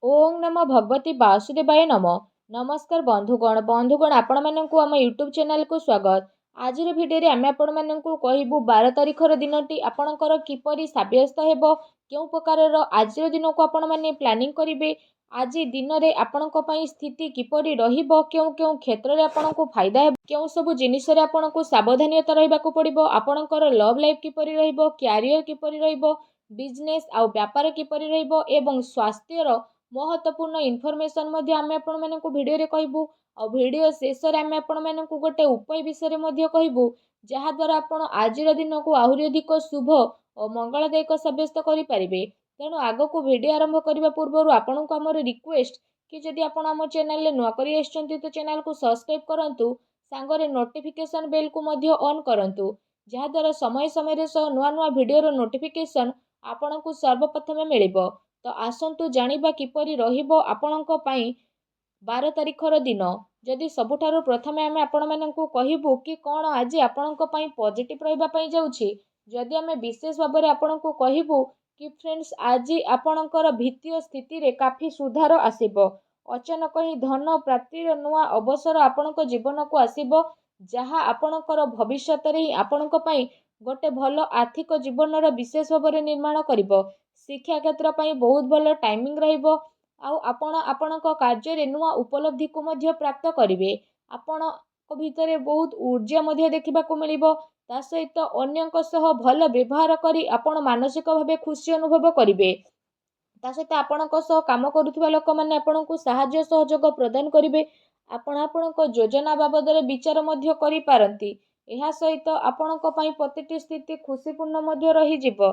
ओं नमो भगवती वासुदेवाय नम। नमस्कार बंधुगण आपण मानक आम यूट्यूब चैनल को स्वागत। आज भिडियो आम आपण मानक कहबू 12 तारिखर दिनटी आपणकर किपरि साब्यस्त हेबो, केउ प्रकार आज दिन को आपण माने प्लानिंग करिवे, आज दिन रे आपणक पई स्थिति किपरि रहिबो, केउ केउ क्षेत्र रे आपणक फायदा हेबो, केउ सब जिनिस रे आपणक सावधानता रहिबाकू पड़िबो, आपणकर लव लाइफ किपरि रहिबो, कैरियर किपरि रहिबो, बिजनेस आउ व्यापार किपरि रहिबो एवं स्वास्थ्यर महत्वपूर्ण इनफॉरमेशन मध्ये आमे आपण मानकु वीडियो रे कहबू। और वीडियो शेष रे आमे आपण मानकु गोटे उपाय विषय मध्ये कहबू, जहा द्वारा आपण आजिर दिन को आहुरी अधिक शुभ और मंगलदायक साब्यस्त करि परिबे। तेणु आगो को वीडियो आरंभ करबा पूर्व आपण को हमर रिक्वेस्ट कि जदि आपण हम चैनल रे नुआ करी आछंती तो चैनल को सब्सक्राइब करंतु, सांगरे नोटिफिकेशन बेल को मध्ये ऑन करंतु, जहा द्वारा समय समय रे नुआ नुआ वीडियो रो नोटिफिकेशन आपण को सर्वप्रथम मिलिबो। तो आसंतु जानिबा किपरि रहिबो आपणक पई 12 तारिखर दिन। जदि सबुठारु प्रथमे आमे आपण मानकु कहिबू कि कोन आज आपणक पई पॉजिटिव रहिबा पई जाउछि। जदि आमे विशेष भाबरे आपणकु कहिबू कि फ्रेंड्स आज आपणकर भित्तीय स्थिति रे काफी सुधार आसीबो। अचानक ही धन प्राप्तिर नुआ अवसर आपणक जीवन को आसीबो, जहा आपणकर भविष्यत रे आपणक पई गोटे भलो आर्थिक जीवनर विशेष भाबरे निर्माण करिबो। शिक्षा क्षेत्र पई बहुत भलो टाइमिंग रहिबो, आउ आपण आपणक कार्य रे नुआ उपलब्धि को मध्ये प्राप्त करिवे। आपणक भितरे बहुत ऊर्जा मध्ये देखिबा को मिलिबो। ता सहित अन्यक सह भलो व्यवहार करी आपण मानसिक भाबे खुशी अनुभव करिवे। ता सहित आपणक सह काम करूथिबा लोक माने आपणकु सहाय्य सहयोग प्रदान करिवे। आपण आपणक योजना बाबदरे विचार मध्ये करि पारंती। एहा सहित आपणक पई प्रतिटी स्थिति खुशीपूर्ण मध्ये रही जिवो।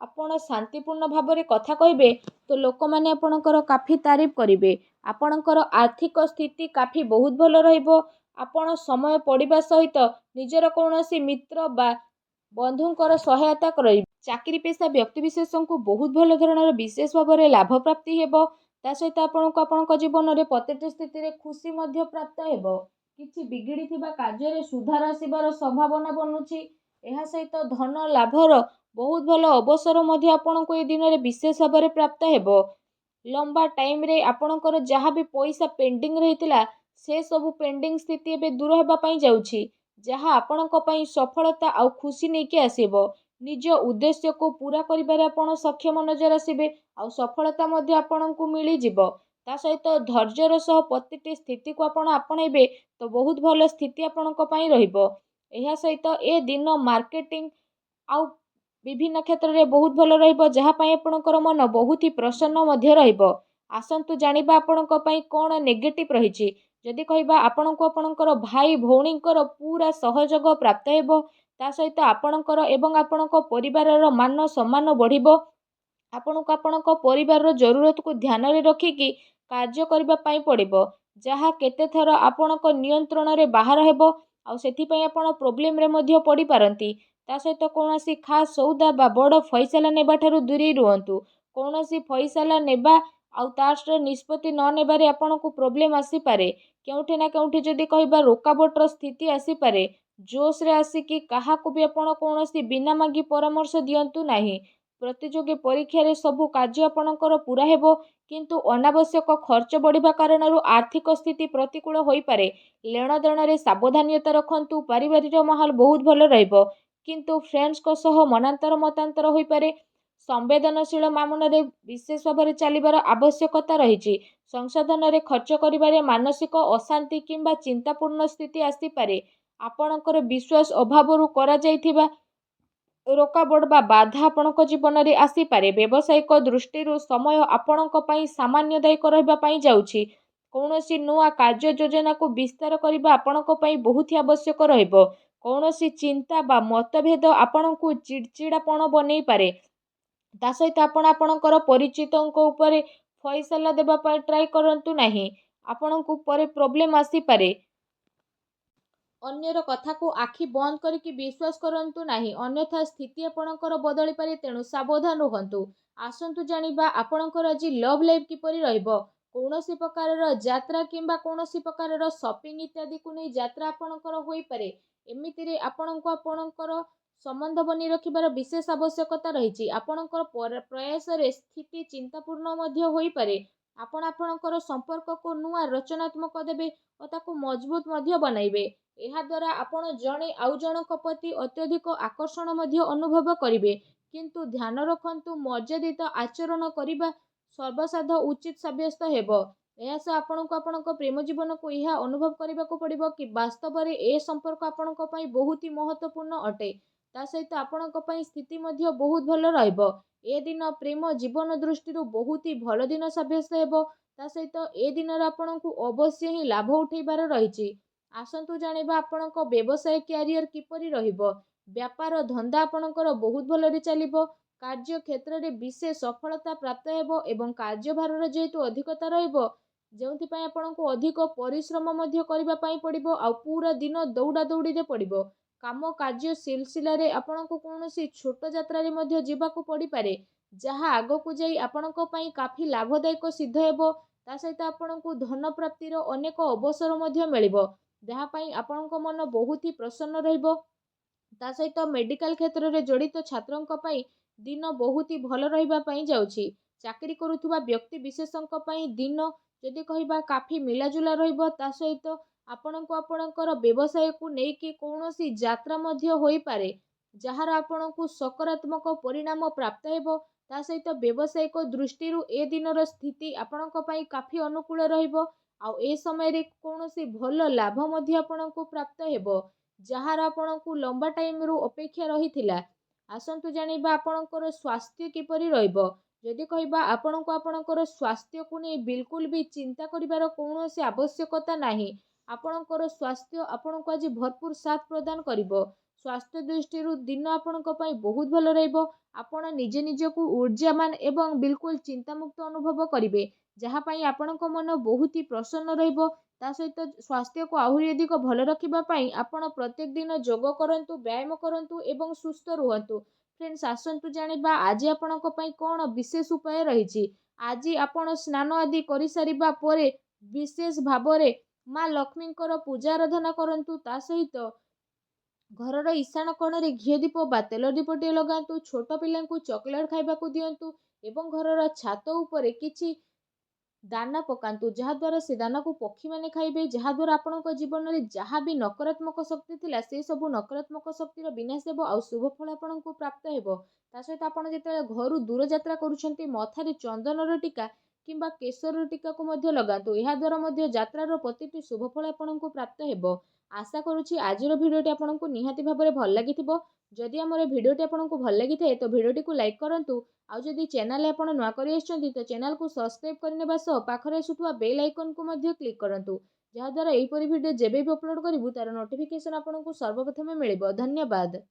आपण शांतिपूर्ण भाबरे कथा कहिबे तो लोक माने आपणकर काफी तारीफ करिवे। आपणकर आर्थिक स्थिति काफी बहुत भलो रहिबो। आपण समय पड़िबा सहित निजर कोनोसी मित्र बा बंधुंकर सहायता करिवे। चाकरी पेशा व्यक्ति विशेषण को बहुत भलो धरणर विशेष भाबरे लाभ प्राप्ति हेबो। ता सहित आपणक आपणक जीवन रे प्रतिटी स्थिति रे खुशी मध्ये प्राप्त हेबो। किछि बिगिड़ी थिबा कार्य रे सुधार आसीबार संभावना बनुछि। एहा सहित धन लाभर बहुत भलो अवसर मध्ये आपणको ए दिन रे विशेष भाबरे प्राप्त हेबो। लंबा टाइम रे आपणकर जहा भी पैसा पेंडिंग रहितिला से सब पेंडिंग स्थिति एबे दूर हेबा पई जाउछि, जहा आपणक पई सफलता आउ खुशी नै के आसीबो। निज उद्देश्य को पूरा करिबारे आपण सक्षम नजर आसीबे, आउ सफलता मध्ये आपणको मिली जिवो। ता सहित धैर्यर सह प्रतिटी स्थिति को आपण आपणैबे तो बहुत भलो स्थिति आपणक पई रहिबो। एहा सहित ए दिन मार्केटिंग आउ विभिन्न क्षेत्र रे बहुत भलो रहिबो, जहा पई आपणकर मन बहुत ही प्रसन्न मध्ये रहिबो। आसंतु जानिबा आपणक पई कोन नेगेटिव रहिछि। जदि कहिबा आपणको आपणकर भाई भौणीकर पूरा सहयोग प्राप्त हेबो। ता सहित आपणकर एवं आपणक परिवारर मान सम्मान बढ़िबो। आपणको आपणक परिवारर जरूरत को ध्यान रे रखिकी कार्य करिबा पई पड़िबो, जहा केते थर आपणक नियंत्रण रे बाहर हेबो। आउ सेथि पई आपण प्रॉब्लम रे मध्ये पड़ी पारंती। ता सहित कौनसी खास सौदा बा बड़ फैसला नेबा ठारू दूरी रुहंतु। कौनसी फैसला नेबा आउ तार निष्पत्ति न नेबारे आपणकु प्रॉब्लम आसी पारे। केउठी ना केउठी जदि कहिबा रोकावटर स्थिति आसी पारे। जोश रे आसिकी काहाकु भी आपण कौनसी बिना मागी परामर्श दियंतु नाही। प्रतियोगी परीक्षा रे सबु कार्य आपणकर पूरा हेबो, किंतु अनावश्यक खर्च बढ़िबा कारणरू आर्थिक स्थिति प्रतिकूल होई पारे। लेण देण रे सावधानता रखंतु। पारिवारिक माहौल बहुत भलो रहइबो, किंतु फ्रेंड्स को सह मनांतर मतांतर होई पारे। संवेदनशील मामले रे विशेष भाबरे चलिबार आवश्यकता रहिछि। संसाधन रे खर्च करिबारे मानसिक अशांति किंबा चिंतापूर्ण स्थिति आसी पारे। आपणकर विश्वास अभावरू करा जाइथिबा रोकावट बा बाधा आपणक जीवन रे आसी पारे। व्यवसायिक दृष्टिरू समय आपणक पई सामान्यदायक रहिबा पई जाउछि। कौनसी नुआ कार्य योजना को विस्तार करिबा आपणक पई बहुत ही आवश्यक रहिबो। कौनसी चिंता बा मतभेद आपणकु चिड़चिड़ापण बनै पारे। ता सहित आपण आपणकर परिचितଙ୍କ उपरे फैसला देबा पई ट्राई करंतु नाही। आपणकु परे प्रॉब्लम आसी पारे। अन्यर कथा को आखि बंद करिकी विश्वास करंतु नाही, अन्यथा स्थिति आपणकर बदली पारे। तेणु सावधान रुहंतु। आसंतु जानिबा आपणकर आज लव लाइफ किपरि रहिबो। कौनसी प्रकारर यात्रा किंबा कौनसी प्रकारर शॉपिंग इत्यादि को नै यात्रा आपणकर होई पारे। एमिति रे आपणको आपणकर संबंध बनी रखिबार विशेष आवश्यकता रहिछि। आपणकर प्रयास रे स्थिति चिंतापूर्ण मध्ये होई पारे। ଆପଣ ଆପଣଙ୍କର ସମ୍ପର୍କକୁ ନୂଆ ରଚନାତ୍ମକ ଦେବେ ଓ ତାକୁ ମଜବୁତ ମଧ୍ୟ ବନାଇବେ। ଏହାଦ୍ୱାରା ଆପଣ ଜଣେ ଆଉ ଜଣଙ୍କ ପ୍ରତି ଅତ୍ୟଧିକ ଆକର୍ଷଣ ମଧ୍ୟ ଅନୁଭବ କରିବେ। କିନ୍ତୁ ଧ୍ୟାନ ରଖନ୍ତୁ, ମର୍ଯ୍ୟାଦିତ ଆଚରଣ କରିବା ସର୍ବସାଧ ଉଚିତ ସାବ୍ୟସ୍ତ ହେବ। ଏହା ସହ ଆପଣଙ୍କୁ ଆପଣଙ୍କ ପ୍ରେମ ଜୀବନକୁ ଏହା ଅନୁଭବ କରିବାକୁ ପଡ଼ିବ କି ବାସ୍ତବରେ ଏ ସମ୍ପର୍କ ଆପଣଙ୍କ ପାଇଁ ବହୁତ ହି ମହତ୍ତ୍ୱପୂର୍ଣ୍ଣ ଅଟେ। ତା ସହିତ ଆପଣଙ୍କ ପାଇଁ ସ୍ଥିତି ମଧ୍ୟ ବହୁତ ଭଲ ରହିବ। ଏ ଦିନ ପ୍ରେମ ଜୀବନ ଦୃଷ୍ଟିରୁ ବହୁତ ହି ଭଲ ଦିନ ସାବ୍ୟସ୍ତ ହେବ। ତା ସହିତ ଏ ଦିନରେ ଆପଣଙ୍କୁ ଅବଶ୍ୟ ହିଁ ଲାଭ ଉଠାଇବାର ରହିଛି। ଆସନ୍ତୁ ଜାଣିବା ଆପଣଙ୍କ ବ୍ୟବସାୟ କ୍ୟାରିୟର କିପରି ରହିବ। ବ୍ୟାପାର ଧନ୍ଦା ଆପଣଙ୍କର ବହୁତ ଭଲରେ ଚାଲିବ। କାର୍ଯ୍ୟ କ୍ଷେତ୍ରରେ ବିଶେଷ ସଫଳତା ପ୍ରାପ୍ତ ହେବ ଏବଂ କାର୍ଯ୍ୟଭାରର ଯେହେତୁ ଅଧିକତା ରହିବ, ଯେଉଁଥିପାଇଁ ଆପଣଙ୍କୁ ଅଧିକ ପରିଶ୍ରମ ମଧ୍ୟ କରିବା ପାଇଁ ପଡ଼ିବ ଆଉ ପୁରା ଦିନ ଦୌଡ଼ା ଦୌଡ଼ିରେ ପଡ଼ିବ। କାମ କାର୍ଯ୍ୟ ସିଲସିଲାରେ ଆପଣଙ୍କୁ କୌଣସି ଛୋଟ ଯାତ୍ରାରେ ମଧ୍ୟ ଯିବାକୁ ପଡ଼ିପାରେ, ଯାହା ଆଗକୁ ଯାଇ ଆପଣଙ୍କ ପାଇଁ କାଫି ଲାଭଦାୟକ ସିଦ୍ଧ ହେବ। ତା ସହିତ ଆପଣଙ୍କୁ ଧନ ପ୍ରାପ୍ତିର ଅନେକ ଅବସର ମଧ୍ୟ ମିଳିବ, ଯାହା ପାଇଁ ଆପଣଙ୍କ ମନ ବହୁତ ହି ପ୍ରସନ୍ନ ରହିବ। ତା ସହିତ ମେଡିକାଲ କ୍ଷେତ୍ରରେ ଜଡ଼ିତ ଛାତ୍ରଙ୍କ ପାଇଁ ଦିନ ବହୁତ ହି ଭଲ ରହିବା ପାଇଁ ଯାଉଛି। ଚାକିରି କରୁଥିବା ବ୍ୟକ୍ତି ବିଶେଷଙ୍କ ପାଇଁ ଦିନ ଯଦି କହିବା କାଫି ମିଳାଜୁଲା ରହିବ। ତା ସହିତ ଆପଣଙ୍କୁ ଆପଣଙ୍କର ବ୍ୟବସାୟକୁ ନେଇକି କୌଣସି ଯାତ୍ରା ମଧ୍ୟ ହୋଇପାରେ, ଯାହାର ଆପଣଙ୍କୁ ସକାରାତ୍ମକ ପରିଣାମ ପ୍ରାପ୍ତ ହେବ। ତା ସହିତ ବ୍ୟବସାୟିକ ଦୃଷ୍ଟିରୁ ଏ ଦିନର ସ୍ଥିତି ଆପଣଙ୍କ ପାଇଁ କାଫି ଅନୁକୂଳ ରହିବ ଆଉ ଏ ସମୟରେ କୌଣସି ଭଲ ଲାଭ ମଧ୍ୟ ଆପଣଙ୍କୁ ପ୍ରାପ୍ତ ହେବ, ଯାହାର ଆପଣଙ୍କୁ ଲମ୍ବା ଟାଇମରୁ ଅପେକ୍ଷା ରହିଥିଲା। ଆସନ୍ତୁ ଜାଣିବା ଆପଣଙ୍କର ସ୍ୱାସ୍ଥ୍ୟ କିପରି ରହିବ। ଯଦି କହିବା ଆପଣଙ୍କୁ ଆପଣଙ୍କର ସ୍ୱାସ୍ଥ୍ୟକୁ ନେଇ ବିଲକୁଲ ବି ଚିନ୍ତା କରିବାର କୌଣସି ଆବଶ୍ୟକତା ନାହିଁ। ଆପଣଙ୍କର ସ୍ୱାସ୍ଥ୍ୟ ଆପଣଙ୍କୁ ଆଜି ଭରପୁର ସାଥ ପ୍ରଦାନ କରିବ। ସ୍ୱାସ୍ଥ୍ୟ ଦୃଷ୍ଟିରୁ ଦିନ ଆପଣଙ୍କ ପାଇଁ ବହୁତ ଭଲ ରହିବ। ଆପଣ ନିଜେ ନିଜକୁ ଊର୍ଜାମାନ ଏବଂ ବିଲକୁଲ ଚିନ୍ତାମୁକ୍ତ ଅନୁଭବ କରିବେ, ଯାହା ପାଇଁ ଆପଣଙ୍କ ମନ ବହୁତ ହି ପ୍ରସନ୍ନ ରହିବ। ତା ସହିତ ସ୍ୱାସ୍ଥ୍ୟକୁ ଆହୁରି ଅଧିକ ଭଲ ରଖିବା ପାଇଁ ଆପଣ ପ୍ରତ୍ୟେକ ଦିନ ଯୋଗ କରନ୍ତୁ, ବ୍ୟାୟାମ କରନ୍ତୁ ଏବଂ ସୁସ୍ଥ ରୁହନ୍ତୁ। ଫ୍ରେଣ୍ଡସ୍, ଆସନ୍ତୁ ଜାଣିବା ଆଜି ଆପଣଙ୍କ ପାଇଁ କ'ଣ ବିଶେଷ ଉପାୟ ରହିଛି। ଆଜି ଆପଣ ସ୍ନାନ ଆଦି କରିସାରିବା ପରେ ବିଶେଷ ଭାବରେ ମା ଲକ୍ଷ୍ମୀଙ୍କର ପୂଜା ଆରାଧନା କରନ୍ତୁ। ତା ସହିତ ଘରର ଈଶାନ କୋଣରେ ଘିଅ ଦୀପ ବା ତେଲ ଦୀପଟିଏ ଲଗାନ୍ତୁ। ଛୋଟ ପିଲାଙ୍କୁ ଚକୋଲେଟ୍ ଖାଇବାକୁ ଦିଅନ୍ତୁ ଏବଂ ଘରର ଛାତ ଉପରେ କିଛି ଦାନା ପକାନ୍ତୁ, ଯାହାଦ୍ୱାରା ସେ ଦାନାକୁ ପକ୍ଷୀମାନେ ଖାଇବେ, ଯାହାଦ୍ୱାରା ଆପଣଙ୍କ ଜୀବନରେ ଯାହା ବି ନକାରାତ୍ମକ ଶକ୍ତି ଥିଲା ସେ ସବୁ ନକାରାତ୍ମକ ଶକ୍ତିର ବିନାଶ ହେବ ଆଉ ଶୁଭ ଫଳ ଆପଣଙ୍କୁ ପ୍ରାପ୍ତ ହେବ। ତା ସହିତ ଆପଣ ଯେତେବେଳେ ଘରୁ ଦୂରଯାତ୍ରା କରୁଛନ୍ତି, ମଥାରେ ଚନ୍ଦନର ଟୀକା କିମ୍ବା କେଶରର ଟୀକାକୁ ମଧ୍ୟ ଲଗାନ୍ତୁ। ଏହାଦ୍ୱାରା ମଧ୍ୟ ଯାତ୍ରାର ପ୍ରତିଟି ଶୁଭ ଫଳ ଆପଣଙ୍କୁ ପ୍ରାପ୍ତ ହେବ। ଆଶା କରୁଛି ଆଜିର ଭିଡ଼ିଓଟି ଆପଣଙ୍କୁ ନିହାତି ଭାବରେ ଭଲ ଲାଗିଥିବ। ଯଦି ଆମର ଭିଡ଼ିଓଟି ଆପଣଙ୍କୁ ଭଲ ଲାଗିଥାଏ ତ ଭିଡ଼ିଓଟିକୁ ଲାଇକ୍ କରନ୍ତୁ। ଆଉ ଯଦି ଚ୍ୟାନେଲରେ ଆପଣ ନୂଆ କରି ଆସିଛନ୍ତି ତ ଚ୍ୟାନେଲକୁ ସବସ୍କ୍ରାଇବ୍ କରିନେବା ସହ ପାଖରେ ଆସୁଥିବା ବେଲ୍ ଆଇକନକୁ ମଧ୍ୟ କ୍ଲିକ୍ କରନ୍ତୁ, ଯାହାଦ୍ୱାରା ଏହିପରି ଭିଡ଼ିଓ ଯେବେ ବି ଅପଲୋଡ଼ କରିବୁ ତାର ନୋଟିଫିକେସନ୍ ଆପଣଙ୍କୁ ସର୍ବପ୍ରଥମେ ମିଳିବ। ଧନ୍ୟବାଦ।